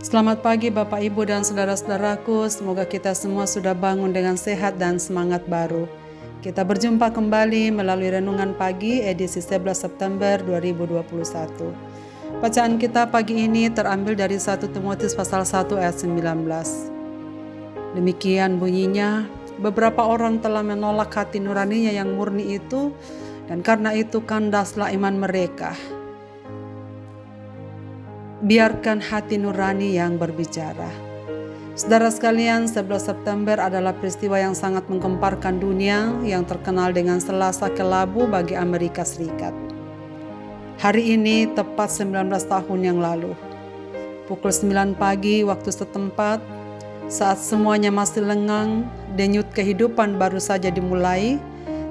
Selamat pagi Bapak Ibu dan saudara-saudaraku, semoga kita semua sudah bangun dengan sehat dan semangat baru. Kita berjumpa kembali melalui Renungan Pagi edisi 11 September 2021. Bacaan kita pagi ini terambil dari 1 Timotius pasal 1 ayat 19. Demikian bunyinya, beberapa orang telah menolak hati nuraninya yang murni itu, dan karena itu kandaslah iman mereka. Biarkan hati nurani yang berbicara. Saudara sekalian, 11 September adalah peristiwa yang sangat menggemparkan dunia yang terkenal dengan Selasa Kelabu bagi Amerika Serikat. Hari ini tepat 19 tahun yang lalu. Pukul 9 pagi waktu setempat, saat semuanya masih lengang, denyut kehidupan baru saja dimulai,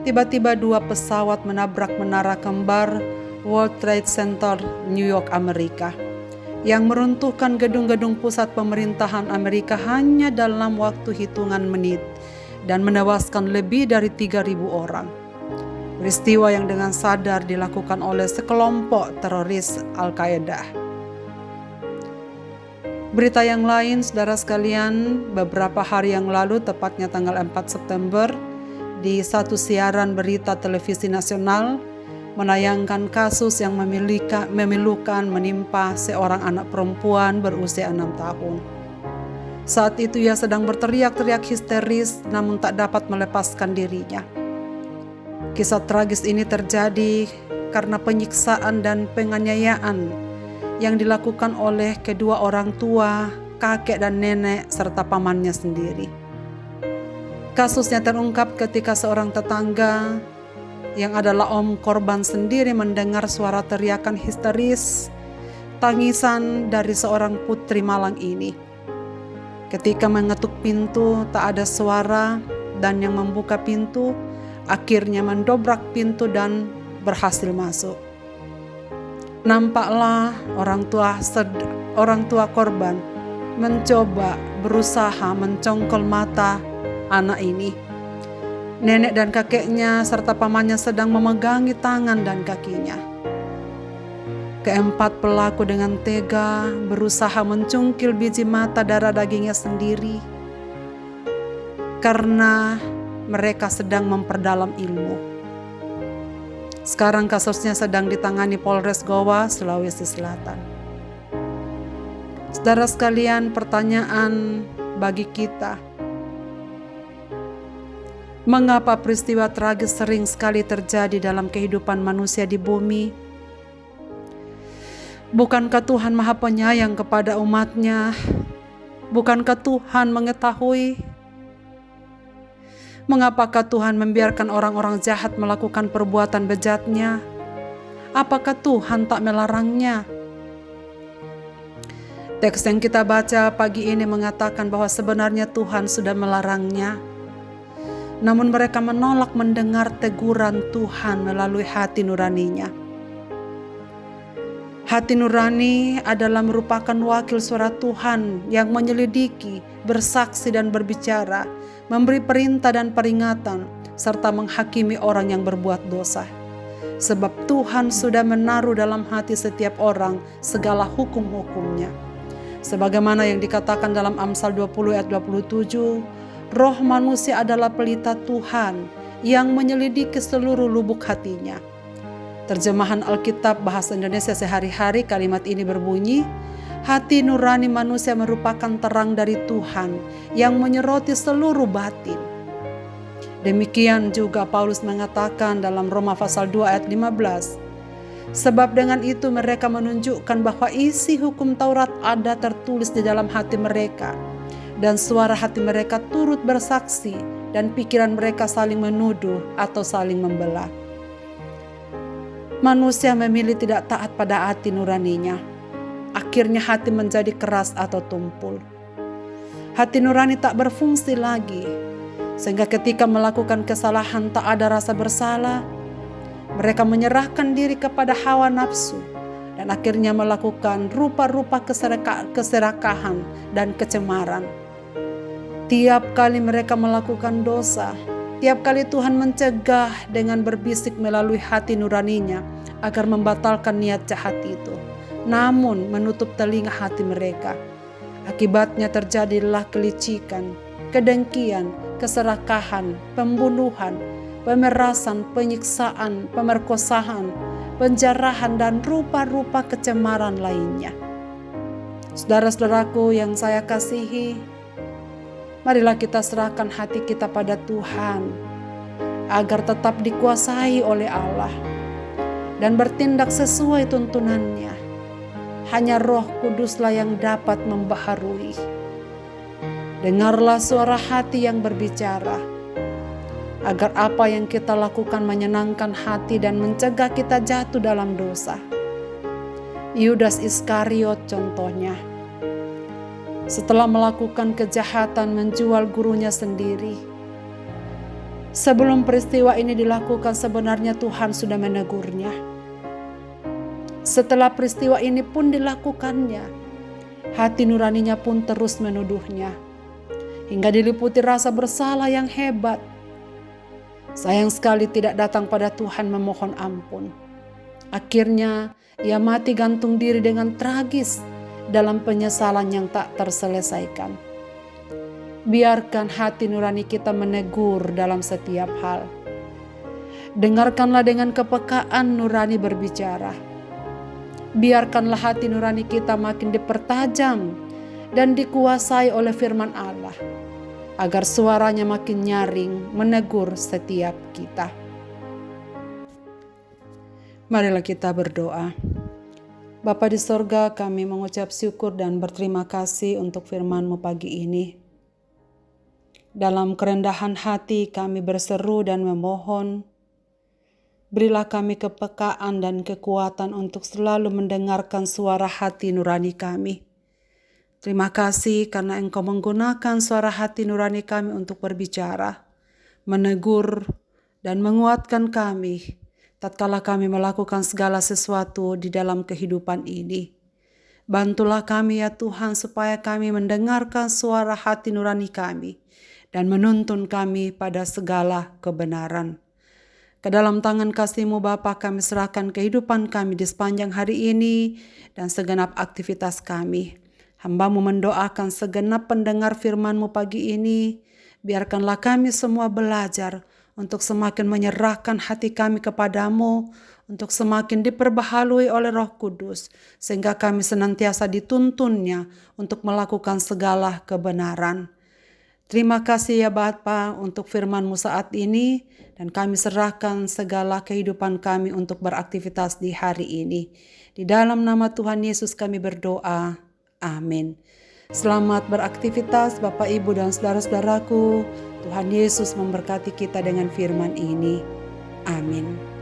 tiba-tiba 2 pesawat menabrak menara kembar World Trade Center, New York, Amerika, yang meruntuhkan gedung-gedung pusat pemerintahan Amerika hanya dalam waktu hitungan menit dan menewaskan lebih dari 3.000 orang. Peristiwa yang dengan sadar dilakukan oleh sekelompok teroris Al-Qaeda. Berita yang lain, saudara sekalian, beberapa hari yang lalu, tepatnya tanggal 4 September, di satu siaran berita televisi nasional, menayangkan kasus yang memilukan menimpa seorang anak perempuan berusia 6 tahun. Saat itu ia sedang berteriak-teriak histeris namun tak dapat melepaskan dirinya. Kisah tragis ini terjadi karena penyiksaan dan penganiayaan yang dilakukan oleh kedua orang tua, kakek dan nenek, serta pamannya sendiri. Kasusnya terungkap ketika seorang tetangga yang adalah om korban sendiri mendengar suara teriakan histeris, tangisan dari seorang putri malang ini. Ketika mengetuk pintu tak ada suara dan yang membuka pintu akhirnya mendobrak pintu dan berhasil masuk. Nampaklah orang tua korban mencoba berusaha mencongkel mata anak ini. Nenek dan kakeknya serta pamannya sedang memegangi tangan dan kakinya. Keempat pelaku dengan tega berusaha mencungkil biji mata darah dagingnya sendiri karena mereka sedang memperdalam ilmu. Sekarang kasusnya sedang ditangani Polres Goa, Sulawesi Selatan. Saudara sekalian, pertanyaan bagi kita, mengapa peristiwa tragis sering sekali terjadi dalam kehidupan manusia di bumi? Bukankah Tuhan Maha Penyayang kepada umat-Nya? Bukankah Tuhan mengetahui? Mengapakah Tuhan membiarkan orang-orang jahat melakukan perbuatan bejatnya? Apakah Tuhan tak melarangnya? Teks yang kita baca pagi ini mengatakan bahwa sebenarnya Tuhan sudah melarangnya. Namun mereka menolak mendengar teguran Tuhan melalui hati nuraninya. Hati nurani adalah merupakan wakil suara Tuhan yang menyelidiki, bersaksi dan berbicara, memberi perintah dan peringatan, serta menghakimi orang yang berbuat dosa. Sebab Tuhan sudah menaruh dalam hati setiap orang segala hukum-hukumnya. Sebagaimana yang dikatakan dalam Amsal 20 ayat 27, roh manusia adalah pelita Tuhan yang menyelidiki seluruh lubuk hatinya. Terjemahan Alkitab Bahasa Indonesia Sehari-hari kalimat ini berbunyi, hati nurani manusia merupakan terang dari Tuhan yang menyeroti seluruh batin. Demikian juga Paulus mengatakan dalam Roma pasal 2 ayat 15, sebab dengan itu mereka menunjukkan bahwa isi hukum Taurat ada tertulis di dalam hati mereka, dan suara hati mereka turut bersaksi, dan pikiran mereka saling menuduh atau saling membelah. Manusia memilih tidak taat pada hati nuraninya. Akhirnya hati menjadi keras atau tumpul. Hati nurani tak berfungsi lagi, sehingga ketika melakukan kesalahan tak ada rasa bersalah. Mereka menyerahkan diri kepada hawa nafsu dan akhirnya melakukan rupa-rupa keserakahan dan kecemaran. Tiap kali mereka melakukan dosa, tiap kali Tuhan mencegah dengan berbisik melalui hati nuraninya agar membatalkan niat jahat itu, namun menutup telinga hati mereka. Akibatnya terjadilah kelicikan, kedengkian, keserakahan, pembunuhan, pemerasan, penyiksaan, pemerkosaan, penjarahan, dan rupa-rupa kecemaran lainnya. Saudara-saudaraku yang saya kasihi, marilah kita serahkan hati kita pada Tuhan agar tetap dikuasai oleh Allah dan bertindak sesuai tuntunannya. Hanya Roh Kuduslah yang dapat membaharui. Dengarlah suara hati yang berbicara, agar apa yang kita lakukan menyenangkan hati dan mencegah kita jatuh dalam dosa. Yudas Iskariot contohnya, setelah melakukan kejahatan menjual gurunya sendiri. Sebelum peristiwa ini dilakukan, sebenarnya Tuhan sudah menegurnya. Setelah peristiwa ini pun dilakukannya, hati nuraninya pun terus menuduhnya, hingga diliputi rasa bersalah yang hebat. Sayang sekali tidak datang pada Tuhan memohon ampun. Akhirnya ia mati gantung diri dengan tragis dalam penyesalan yang tak terselesaikan. Biarkan hati nurani kita menegur dalam setiap hal. Dengarkanlah dengan kepekaan nurani berbicara. Biarkanlah hati nurani kita makin dipertajam dan dikuasai oleh firman Allah, agar suaranya makin nyaring menegur setiap kita. Marilah kita berdoa. Bapa di sorga, kami mengucap syukur dan berterima kasih untuk firman-Mu pagi ini. Dalam kerendahan hati kami berseru dan memohon, berilah kami kepekaan dan kekuatan untuk selalu mendengarkan suara hati nurani kami. Terima kasih karena Engkau menggunakan suara hati nurani kami untuk berbicara, menegur, dan menguatkan kami tatkala kami melakukan segala sesuatu di dalam kehidupan ini. Bantulah kami ya Tuhan supaya kami mendengarkan suara hati nurani kami dan menuntun kami pada segala kebenaran. Ke dalam tangan kasih-Mu Bapa kami serahkan kehidupan kami di sepanjang hari ini dan segenap aktivitas kami. Hamba-Mu mendoakan segenap pendengar firman-Mu pagi ini. Biarkanlah kami semua belajar untuk semakin menyerahkan hati kami kepadamu, untuk semakin diperbaharui oleh Roh Kudus, sehingga kami senantiasa dituntunnya untuk melakukan segala kebenaran. Terima kasih ya Bapa untuk firman-Mu saat ini, dan kami serahkan segala kehidupan kami untuk beraktivitas di hari ini. Di dalam nama Tuhan Yesus kami berdoa. Amin. Selamat beraktivitas Bapak, Ibu, dan saudara-saudaraku. Tuhan Yesus memberkati kita dengan firman ini. Amin.